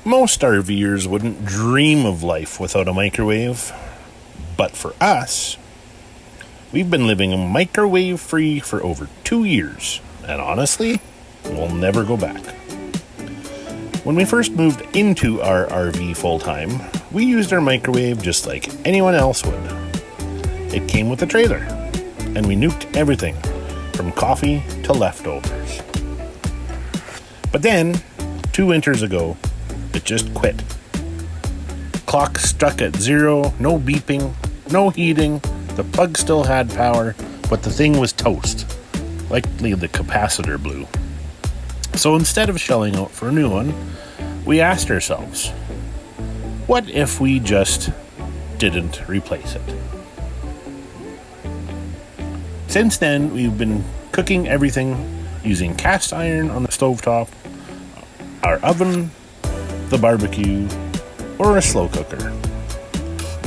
Most RVers wouldn't dream of life without a microwave, but for us, we've been living microwave-free for over 2 years, and honestly, we'll never go back. When we first moved into our RV full-time, we used our microwave just like anyone else would. It came with a trailer, and we nuked everything from coffee to leftovers. But then, 2 winters ago, it just quit. Clock struck at 0, no beeping, no heating, the plug still had power, but the thing was toast. Likely the capacitor blew. So instead of shelling out for a new one, we asked ourselves, what if we just didn't replace it? Since then, we've been cooking everything using cast iron on the stovetop, our oven, the barbecue, or a slow cooker.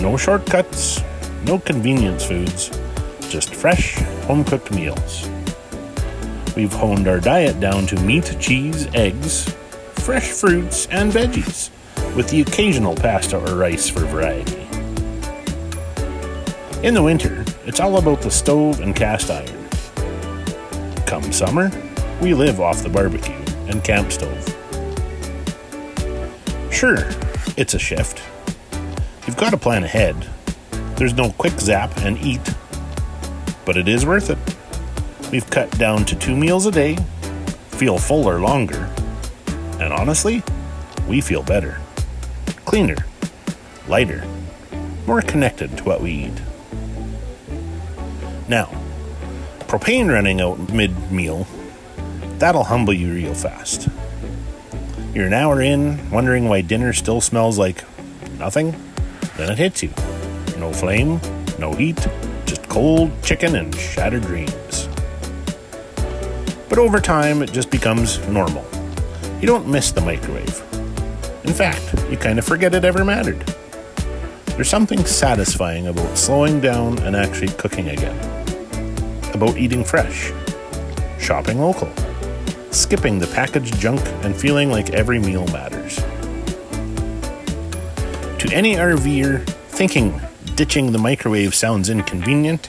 No shortcuts, no convenience foods, just fresh, home-cooked meals. We've honed our diet down to meat, cheese, eggs, fresh fruits, and veggies, with the occasional pasta or rice for variety. In the winter, it's all about the stove and cast iron. Come summer, we live off the barbecue and camp stove. Sure, it's a shift. You've got to plan ahead. There's no quick zap and eat, but it is worth it. We've cut down to 2 meals a day, feel fuller longer, and honestly, we feel better, cleaner, lighter, more connected to what we eat. Now, propane running out mid-meal, that'll humble you real fast. You're an hour in, wondering why dinner still smells like nothing, then it hits you. No flame, no heat, just cold chicken and shattered dreams. But over time, it just becomes normal. You don't miss the microwave. In fact, you kind of forget it ever mattered. There's something satisfying about slowing down and actually cooking again. About eating fresh, shopping local, skipping the packaged junk and feeling like every meal matters. To any RVer thinking ditching the microwave sounds inconvenient,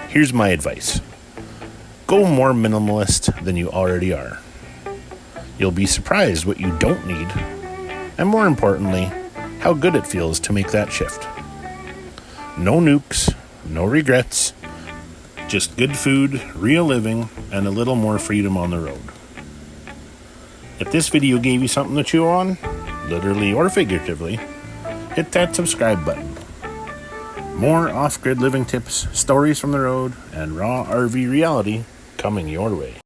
here's my advice. Go more minimalist than you already are. You'll be surprised what you don't need, and more importantly, how good it feels to make that shift. No nukes, no regrets, just good food, real living, and a little more freedom on the road. If this video gave you something to chew on, literally or figuratively, hit that subscribe button. More off-grid living tips, stories from the road, and raw RV reality coming your way.